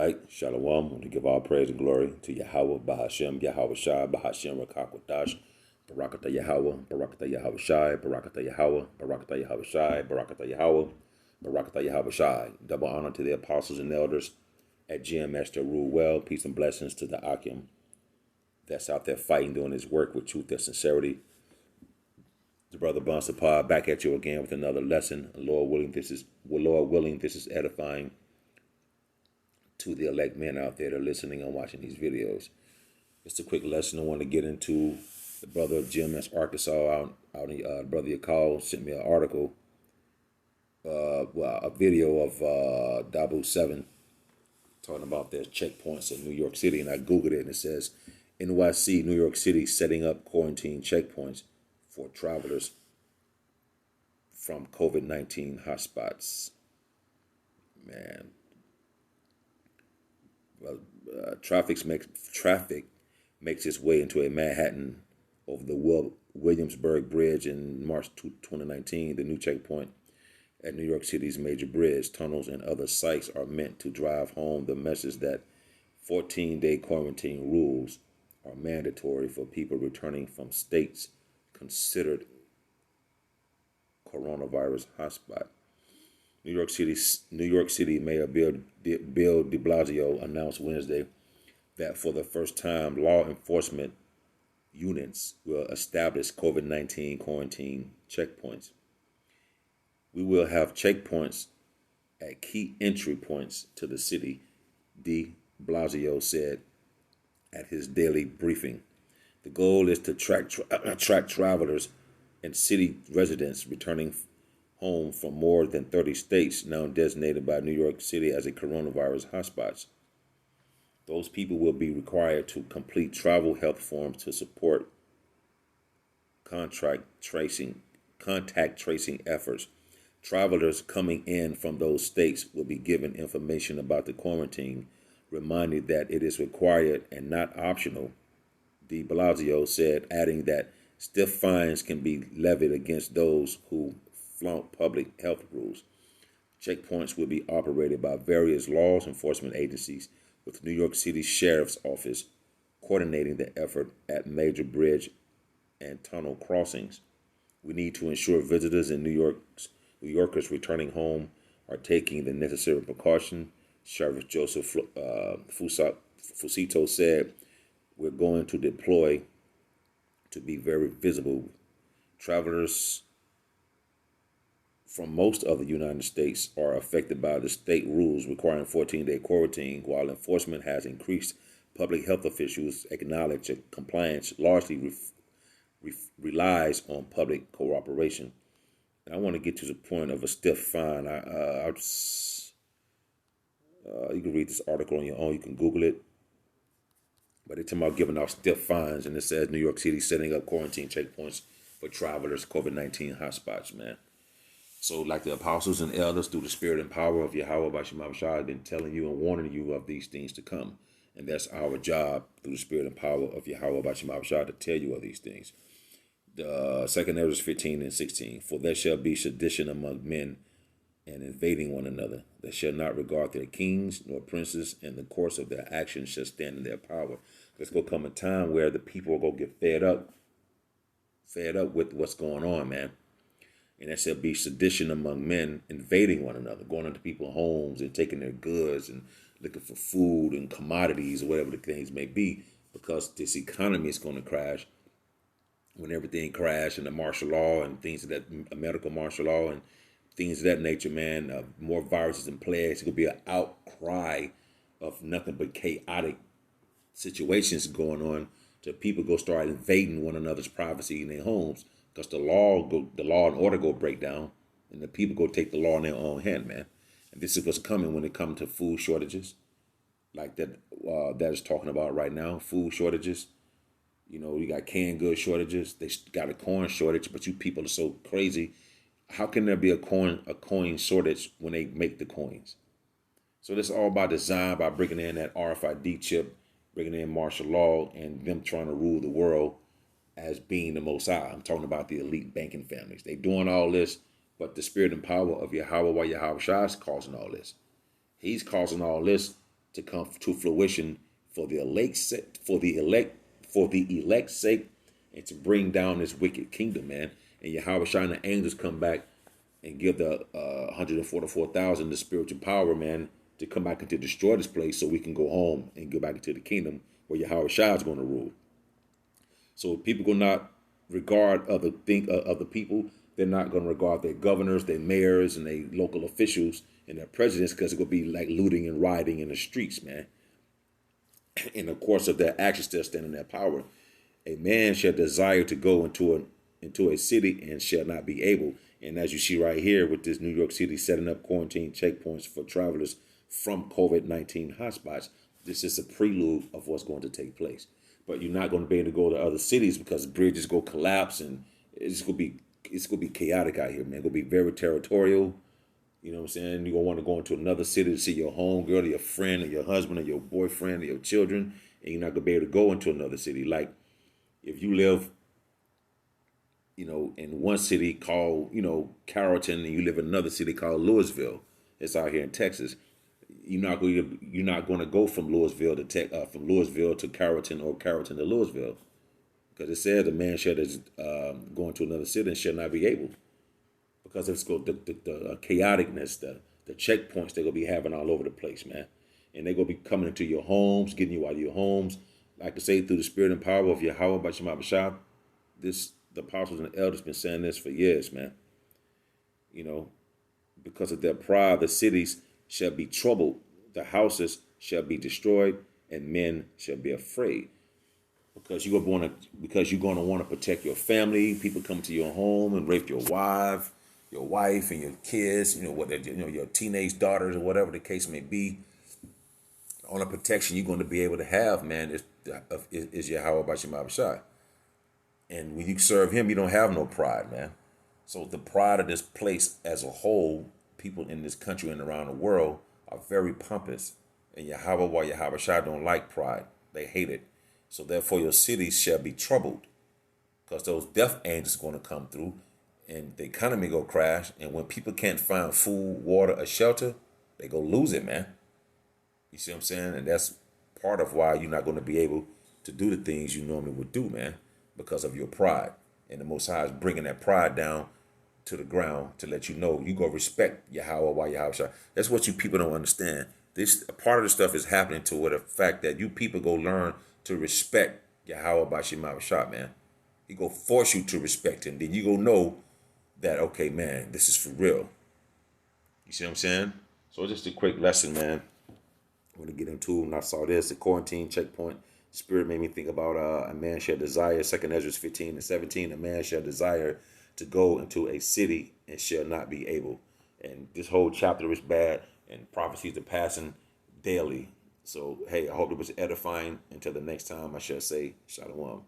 right, Shalom. I want to give all praise and glory to Yahweh, Bahashem, Yahweh Shai, Bahashem, Rakakwadash, Barakata Yahweh, Barakata Yahweh Shai, Barakata Yahweh, Barakata Yahweh Shai, Barakata Yahweh, Barakata Yahweh Shai. Double honor to the apostles and elders at GMS that rule well. Peace and blessings to the Akim that's out there fighting, doing his work with truth and sincerity. The brother Bonsapar back at you again with another lesson. Lord willing, this is edifying to the elect men out there that are listening and watching these videos. Just a quick lesson I want to get into. The brother of GMS Arkansas out in brother Yakal sent me an article, a video of Dabu 7 talking about their checkpoints in New York City, and I Googled it and it says NYC, New York City, setting up quarantine checkpoints for travelers from COVID-19 hotspots. Man. Well, traffic makes its way into a Manhattan over the Williamsburg Bridge in March 2019. The new checkpoint at New York City's major bridge, tunnels, and other sites are meant to drive home the message that 14-day quarantine rules are mandatory for people returning from states considered coronavirus hotspot. New York City Mayor Bill de Blasio announced Wednesday that for the first time, law enforcement units will establish COVID-19 quarantine checkpoints. We will have checkpoints at key entry points to the city, de Blasio said at his daily briefing. The goal is to track travelers and city residents returning home from more than 30 states now designated by New York City as a coronavirus hotspots. Those people will be required to complete travel health forms to support contact tracing efforts. Travelers coming in from those states will be given information about the quarantine, reminded that it is required and not optional, de Blasio said, adding that stiff fines can be levied against those who flout public health rules. Checkpoints will be operated by various law enforcement agencies, with New York City Sheriff's Office coordinating the effort at major bridge and tunnel crossings. We need to ensure visitors in New Yorkers returning home are taking the necessary precaution, Sheriff Joseph Fusito said. We're going to deploy to be very visible. Travelers from most of the United States are affected by the state rules requiring 14-day quarantine, while enforcement has increased. Public health officials acknowledge that compliance largely relies on public cooperation. And I want to get to the point of a stiff fine. You can read this article on your own. You can Google it. But they're talking about giving out stiff fines, and it says New York City setting up quarantine checkpoints for travelers, COVID-19 hotspots, man. So like the apostles and elders, through the spirit and power of Yahweh Bashim Shai, have been telling you and warning you of these things to come. And that's our job through the spirit and power of Yahweh Bashim Shai to tell you of these things. The 2 Ezra 15 and 16. For there shall be sedition among men and invading one another. They shall not regard their kings nor princes, and the course of their actions shall stand in their power. There's going to come a time where the people are going to get fed up with what's going on, man. And there shall be sedition among men, invading one another, going into people's homes and taking their goods and looking for food and commodities or whatever the things may be, because this economy is going to crash. When everything crashed and the martial law and things of that, medical martial law and things of that nature, man, more viruses and plagues, it's going to be an outcry of nothing but chaotic situations going on till people go start invading one another's privacy in their homes. Because the law and order go break down, and the people go take the law in their own hand, man. And this is what's coming when it comes to food shortages, like that is talking about right now. Food shortages, you got canned goods shortages. They got a corn shortage, but you people are so crazy. How can there be a coin shortage when they make the coins? So this is all by design, by bringing in that RFID chip, bringing in martial law, and them trying to rule the world as being the Most High. I'm talking about the elite banking families. They doing all this, but the spirit and power of Yahweh Shai is causing all this. He's causing all this to come to fruition for the elect's sake, and to bring down this wicked kingdom, man. And Yahweh Shai and the angels come back and give the 144,000 the spiritual power, man, to come back and to destroy this place so we can go home and go back into the kingdom where Yahweh Shai is going to rule. So people will not regard other people. They're not going to regard their governors, their mayors, and their local officials and their presidents, because it's going to be like looting and rioting in the streets, man. In the course of their actions, they're standing their power. A man shall desire to go into a city and shall not be able. And as you see right here with this New York City setting up quarantine checkpoints for travelers from COVID-19 hotspots, this is a prelude of what's going to take place. But you're not going to be able to go to other cities because bridges go collapse, and it's going to be chaotic out here, man. It's going to be very territorial. You know what I'm saying? You're going to want to go into another city to see your home girl or your friend or your husband or your boyfriend or your children, and you're not going to be able to go into another city. Like if you live, in one city called, Carrollton, and you live in another city called Louisville. It's out here in Texas. You're not going to go from Louisville to Carrollton or Carrollton to Louisville, because it says the man shall go into another city and shall not be able, because it's the chaoticness, the checkpoints they're gonna be having all over the place, man, and they're gonna be coming into your homes, getting you out of your homes. Like I say, through the spirit and power of Yahweh B'Shem Abishai, the apostles and the elders been saying this for years, man. Because of their pride, the cities shall be troubled, the houses shall be destroyed, and men shall be afraid. Because you're going to want to protect your family. People come to your home and rape your wife and your kids. Your teenage daughters or whatever the case may be. The only protection you're going to be able to have, man, is Yahweh B'Shem Abishai. And when you serve Him, you don't have no pride, man. So the pride of this place as a whole, people in this country and around the world are very pompous. And Yahweh Shai don't like pride. They hate it. So therefore your cities shall be troubled, because those death angels are going to come through and the economy go crash. And when people can't find food, water, or shelter, they go lose it, man. You see what I'm saying? And that's part of why you're not going to be able to do the things you normally would do, man, because of your pride. And the Most High is bringing that pride down to the ground to let you know you go respect Yahweh while Yahweh Shai. That's what you people don't understand. This part of the stuff is happening to the fact that you people go learn to respect Yahweh B'Shem Abishai, man. He go force you to respect Him. Then you go know that, okay, man, this is for real. You see what I'm saying? So just a quick lesson, man. I want to get into, and I saw this, the quarantine checkpoint. Spirit made me think about a man shall desire, 2nd Ezra 15:17, a man shall desire to go into a city and shall not be able. And this whole chapter is bad, and prophecies are passing daily. So, hey, I hope it was edifying. Until the next time, I shall say, Shalom.